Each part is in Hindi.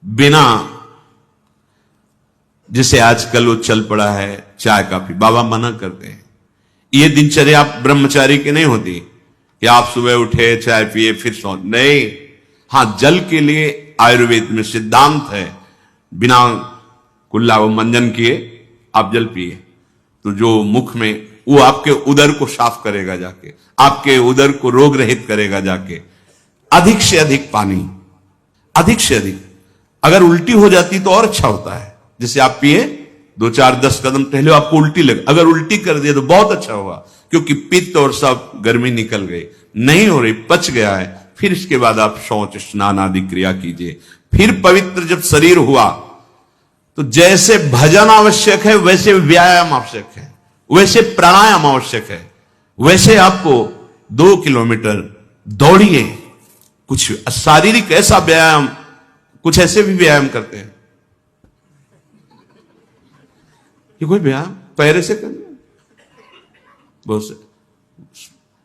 बिना, जिसे आजकल वो चल पड़ा है चाय काफी, बाबा मना करते हैं। ये दिनचर्या आप ब्रह्मचारी की नहीं होती कि आप सुबह उठे चाय पिए फिर सो, नहीं। हां, जल के लिए आयुर्वेद में सिद्धांत है, बिना कुल्ला व मंजन किए आप जल पिए तो जो मुख में, वो आपके उदर को साफ करेगा जाके, आपके उदर को रोग रहित करेगा जाके। अधिक से अधिक पानी, अधिक से अधिक। अगर उल्टी हो जाती तो और अच्छा होता है, जैसे आप पिए 2-4-10 कदम टहले आपको उल्टी लगे, अगर उल्टी कर दिया तो बहुत अच्छा हुआ, क्योंकि पित्त और सब गर्मी निकल गई। नहीं हो रही, पच गया है, फिर इसके बाद आप शौच स्नान आदि क्रिया कीजिए। फिर पवित्र जब शरीर हुआ तो जैसे भजन आवश्यक है वैसे व्यायाम आवश्यक है, वैसे प्राणायाम आवश्यक है, वैसे आपको 2 किलोमीटर दौड़िए। कुछ शारीरिक ऐसा व्यायाम, कुछ ऐसे भी व्यायाम करते हैं। ये कोई व्यायाम पैर से करना, बहुत से,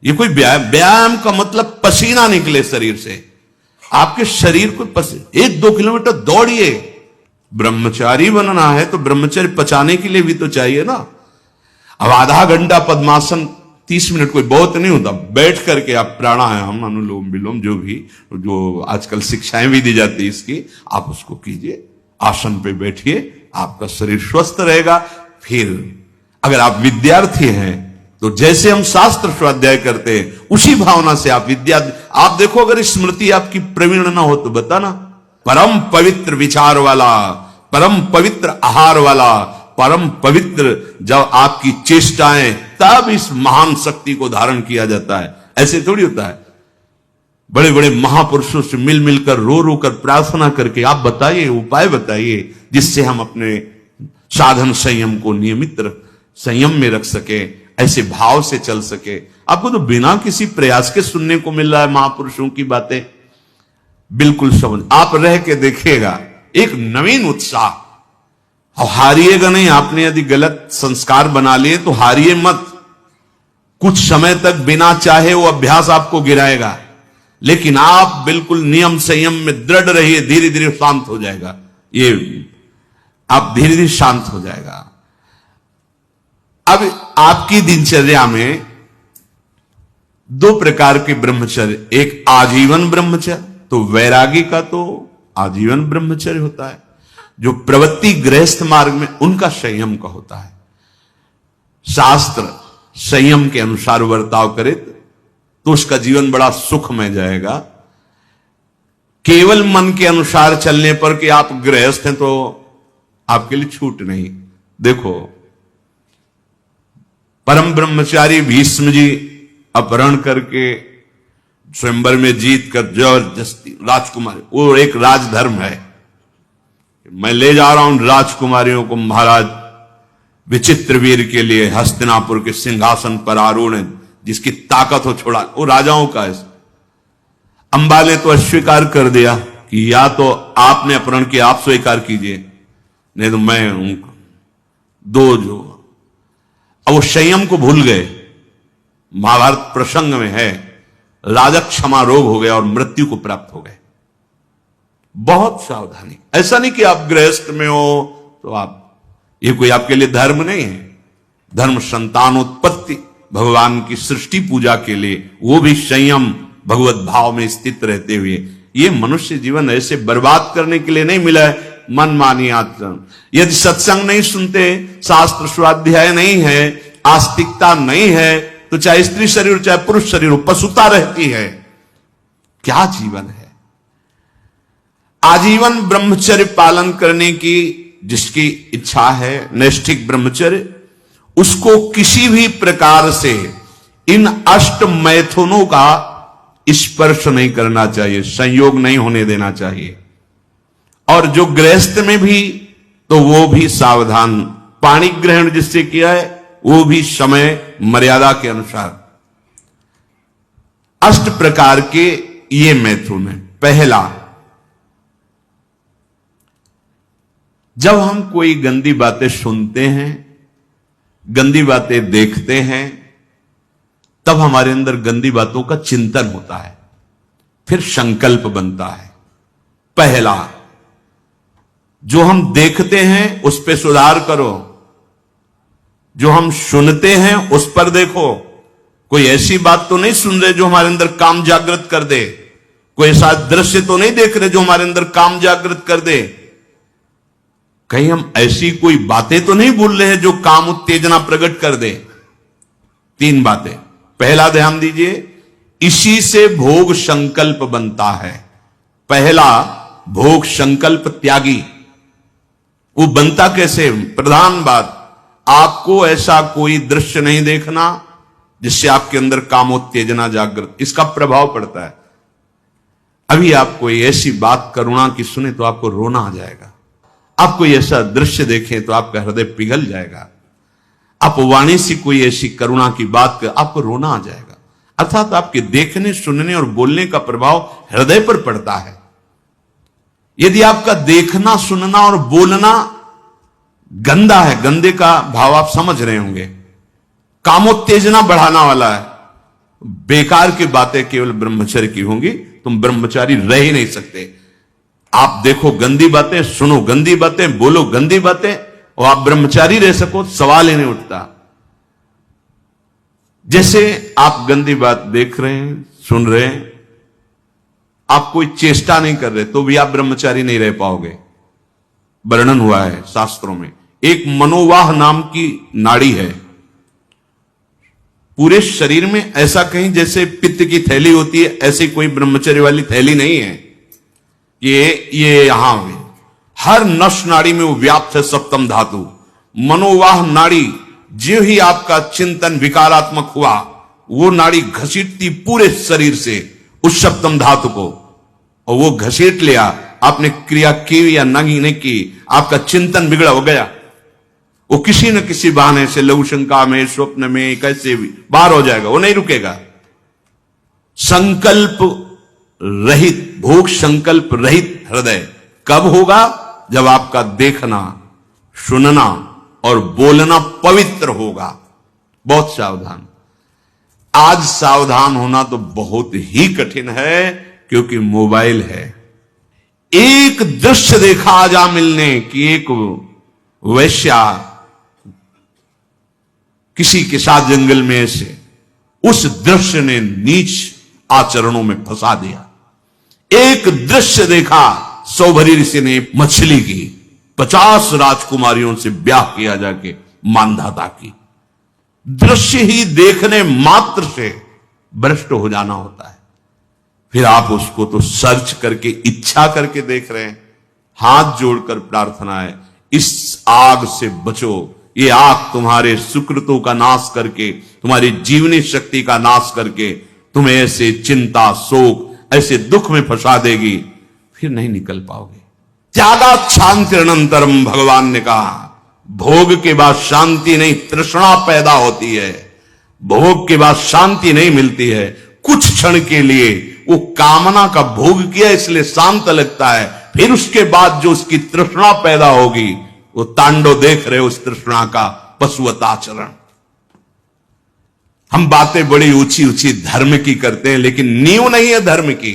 ये कोई व्यायाम का मतलब पसीना निकले शरीर से, आपके शरीर को 1-2 किलोमीटर दौड़िए। ब्रह्मचारी बनना है तो ब्रह्मचर्य पचाने के लिए भी तो चाहिए ना। अब आधा घंटा पद्मासन 30 मिनट कोई बहुत नहीं होता, बैठ करके आप प्राणायाम, अनुलोम विलोम, जो भी, जो आजकल शिक्षाएं भी दी जाती है इसकी, आप उसको कीजिए। आसन पे बैठिए, आपका शरीर स्वस्थ रहेगा। फिर अगर आप विद्यार्थी हैं तो जैसे हम शास्त्र स्वाध्याय करते हैं उसी भावना से आप आप देखो, अगर स्मृति आपकी प्रवीण ना हो तो बताना। परम पवित्र विचार वाला, परम पवित्र आहार वाला, परम पवित्र जब आपकी चेष्टाएं, तब इस महान शक्ति को धारण किया जाता है। ऐसे थोड़ी होता है। बड़े बड़े महापुरुषों से मिल मिलकर, रो रो कर प्रार्थना करके आप बताइए, उपाय बताइए जिससे हम अपने साधन संयम को नियमित संयम में रख सके, ऐसे भाव से चल सके। आपको तो बिना किसी प्रयास के सुनने को मिल रहा है महापुरुषों की बातें। बिल्कुल समझ, आप रह के देखिएगा, एक नवीन उत्साह। और हारिएगा नहीं। आपने यदि गलत संस्कार बना लिए तो हारिए मत। कुछ समय तक बिना चाहे वो अभ्यास आपको गिराएगा, लेकिन आप बिल्कुल नियम संयम में दृढ़ रहिए, धीरे धीरे शांत हो जाएगा। ये आप धीरे धीरे शांत हो जाएगा। अब आपकी दिनचर्या में 2 प्रकार के ब्रह्मचर्य, एक आजीवन ब्रह्मचर्य, तो वैरागी का तो आजीवन ब्रह्मचर्य होता है। जो प्रवृत्ति गृहस्थ मार्ग में, उनका संयम का होता है। शास्त्र संयम के अनुसार बर्ताव करे तो उसका जीवन बड़ा सुखमय जाएगा। केवल मन के अनुसार चलने पर कि आप गृहस्थ हैं तो आपके लिए छूट नहीं। देखो, परम ब्रह्मचारी भीष्म जी अपहरण करके स्वयंवर में जीत कर जबरदस्ती राजकुमारी, वो एक राजधर्म है, मैं ले जा रहा हूं राजकुमारियों को महाराज विचित्रवीर के लिए हस्तिनापुर के सिंहासन पर आरूढ़, जिसकी ताकत हो छोड़ा, वो राजाओं का है। अंबा ने तो अस्वीकार कर दिया कि या तो आपने अपहरण किया, आप स्वीकार कीजिए, नहीं तो मैं उनको दो जो। अब वो संयम को भूल गए। महाभारत प्रसंग में है, राजा क्षमा रोग हो गया और मृत्यु को प्राप्त हो गए। बहुत सावधानी। ऐसा नहीं कि आप गृहस्थ में हो तो आप, ये कोई आपके लिए धर्म नहीं है। धर्म संतानोत्पत्ति, भगवान की सृष्टि पूजा के लिए, वो भी संयम भगवत भाव में स्थित रहते हुए। ये मनुष्य जीवन ऐसे बर्बाद करने के लिए नहीं मिला है मनमानी आचरण। यदि सत्संग नहीं सुनते, शास्त्र स्वाध्याय नहीं है, आस्तिकता नहीं है, तो चाहे स्त्री शरीर चाहे पुरुष शरीर हो, पशुता रहती है। क्या जीवन है? आजीवन ब्रह्मचर्य पालन करने की जिसकी इच्छा है, नैष्ठिक ब्रह्मचर्य, उसको किसी भी प्रकार से इन 8 मैथुनों का स्पर्श नहीं करना चाहिए, संयोग नहीं होने देना चाहिए। और जो गृहस्थ में भी, तो वो भी सावधान। पाणी ग्रहण जिससे किया है वो भी समय मर्यादा के अनुसार। 8 प्रकार के ये मैथुन है। पहला, जब हम कोई गंदी बातें सुनते हैं, गंदी बातें देखते हैं, तब हमारे अंदर गंदी बातों का चिंतन होता है, फिर संकल्प बनता है। पहला, जो हम देखते हैं उस पर सुधार करो, जो हम सुनते हैं उस पर देखो। कोई ऐसी बात तो नहीं सुन रहे जो हमारे अंदर काम जागृत कर दे, कोई ऐसा दृश्य तो नहीं देख रहे जो हमारे अंदर काम जागृत कर दे, कहीं हम ऐसी कोई बातें तो नहीं भूल रहे हैं जो काम उत्तेजना प्रकट कर दे। 3 बातें। पहला ध्यान दीजिए, इसी से भोग संकल्प बनता है। पहला, भोग संकल्प त्यागी। वो बनता कैसे? प्रधान बात, आपको ऐसा कोई दृश्य नहीं देखना जिससे आपके अंदर कामोत्तेजना जागृत, इसका प्रभाव पड़ता है। अभी आप कोई ऐसी बात करुणा की सुने तो आपको रोना आ जाएगा, आप कोई ऐसा दृश्य देखें तो आपका हृदय पिघल जाएगा, आप वाणी से कोई ऐसी करुणा की बात कर आपको रोना आ जाएगा। अर्थात आपके देखने, सुनने और बोलने का प्रभाव हृदय पर पड़ता है। यदि आपका देखना, सुनना और बोलना गंदा है, गंदे का भाव आप समझ रहे होंगे, कामोत्तेजना बढ़ाना वाला है, बेकार की बातें केवल ब्रह्मचर्य की होंगी, तुम ब्रह्मचारी रह ही नहीं सकते। आप देखो गंदी बातें, सुनो गंदी बातें, बोलो गंदी बातें, और आप ब्रह्मचारी रह सको, सवाल ही नहीं उठता। जैसे आप गंदी बात देख रहे हैं, सुन रहे हैं, आप कोई चेष्टा नहीं कर रहे तो भी आप ब्रह्मचारी नहीं रह पाओगे। वर्णन हुआ है शास्त्रों में, एक मनोवाह नाम की नाड़ी है, पूरे शरीर में ऐसा कहीं जैसे पित्त की थैली होती है, ऐसी कोई ब्रह्मचर्य वाली थैली नहीं है। ये यहां है, हर नस नाड़ी में वो व्याप्त है सप्तम धातु। मनोवाह नाड़ी, जो ही आपका चिंतन विकारात्मक हुआ, वो नाड़ी घसीटती पूरे शरीर से उस सप्तम धातु को, और वो घसीट लिया, आपने क्रिया की या नहीं की, आपका चिंतन बिगड़ा हो गया, वो किसी न किसी बहाने से लघु शंका में, स्वप्न में, कैसे भी बाहर हो जाएगा, वो नहीं रुकेगा। संकल्प रहित, भोग संकल्प रहित हृदय कब होगा? जब आपका देखना, सुनना और बोलना पवित्र होगा। बहुत सावधान। आज सावधान होना तो बहुत ही कठिन है, क्योंकि मोबाइल है। एक दृश्य देखा आज मिलने की, एक वैश्या किसी के साथ जंगल में से, उस दृश्य ने नीच आचरणों में फंसा दिया। एक दृश्य देखा, सौभरी ऋषि ने मछली की, 50 राजकुमारियों से ब्याह किया जाके मानधाता की। दृश्य ही देखने मात्र से भ्रष्ट हो जाना होता है। फिर आप उसको तो सर्च करके, इच्छा करके देख रहे हैं। हाथ जोड़कर प्रार्थना है, इस आग से बचो। ये आग तुम्हारे सुकृतों का नाश करके, तुम्हारी जीवनी शक्ति का नाश करके, तुम्हें ऐसे चिंता, शोक, ऐसे दुख में फंसा देगी, फिर नहीं निकल पाओगे। त्यागात् शांतिरनंतरम, भगवान ने कहा, भोग के बाद शांति नहीं, तृष्णा पैदा होती है। भोग के बाद शांति नहीं मिलती है। कुछ क्षण के लिए वो कामना का भोग किया इसलिए शांत लगता है, फिर उसके बाद जो उसकी तृष्णा पैदा होगी, वो तांडव देख रहे हो उस तृष्णा का, पशुवत आचरण। हम बातें बड़ी ऊंची ऊंची धर्म की करते हैं, लेकिन नींव नहीं है धर्म की।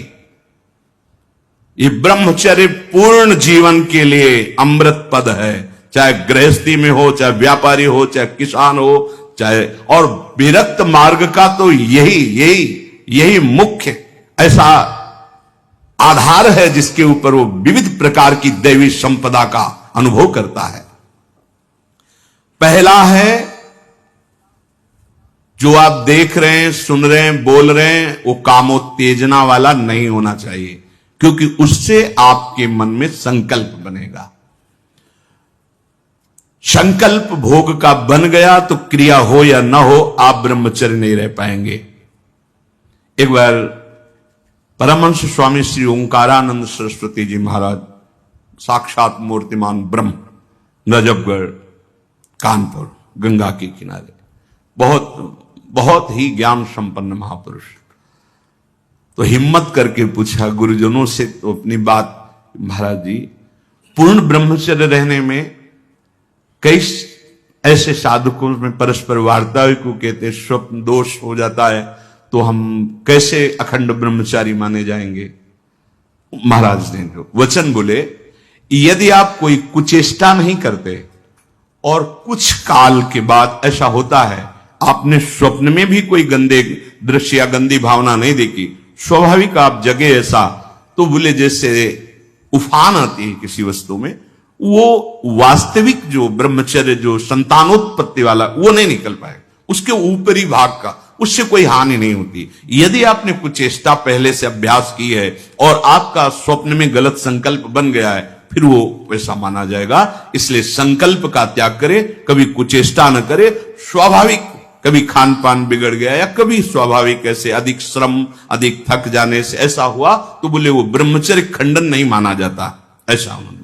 ये ब्रह्मचर्य पूर्ण जीवन के लिए अमृत पद है, चाहे गृहस्थी में हो, चाहे व्यापारी हो, चाहे किसान हो, चाहे, और विरक्त मार्ग का तो यही मुख्य ऐसा आधार है जिसके ऊपर वो विविध प्रकार की दैवी संपदा का अनुभव करता है। पहला है, जो आप देख रहे हैं, सुन रहे हैं, बोल रहे हैं, वो कामोत्तेजना वाला नहीं होना चाहिए, क्योंकि उससे आपके मन में संकल्प बनेगा। संकल्प भोग का बन गया तो क्रिया हो या ना हो, आप ब्रह्मचर्य नहीं रह पाएंगे। एक बार परमहंस स्वामी श्री ओंकारानंद सरस्वती जी महाराज, साक्षात मूर्तिमान ब्रह्म, नजफगढ़, कानपुर, गंगा के किनारे, बहुत ही ज्ञान संपन्न महापुरुष, तो हिम्मत करके पूछा गुरुजनों से तो अपनी बात, महाराज जी पूर्ण ब्रह्मचर्य रहने में कई ऐसे साधकों में परस्पर वार्ता को कहते स्वप्न दोष हो जाता है, तो हम कैसे अखंड ब्रह्मचारी माने जाएंगे? महाराज ने जो वचन बोले, यदि आप कोई कुचेष्टा नहीं करते और कुछ काल के बाद ऐसा होता है, आपने स्वप्न में भी कोई गंदे दृश्य या गंदी भावना नहीं देखी, स्वाभाविक आप जगे ऐसा, तो बोले जैसे उफान आती है किसी वस्तु में, वो वास्तविक जो ब्रह्मचर्य जो संतानोत्पत्ति वाला वो नहीं निकल पाएगा, उसके ऊपरी भाग का, उससे कोई हानि नहीं होती। यदि आपने कुछ चेष्टा पहले से अभ्यास की है और आपका स्वप्न में गलत संकल्प बन गया है, फिर वो वैसा माना जाएगा। इसलिए संकल्प का त्याग करे, कभी कुचेष्टा न करे। स्वाभाविक कभी खान पान बिगड़ गया या कभी स्वाभाविक ऐसे अधिक श्रम अधिक थक जाने से ऐसा हुआ, तो बोले वो ब्रह्मचर्य खंडन नहीं माना जाता, ऐसा होना।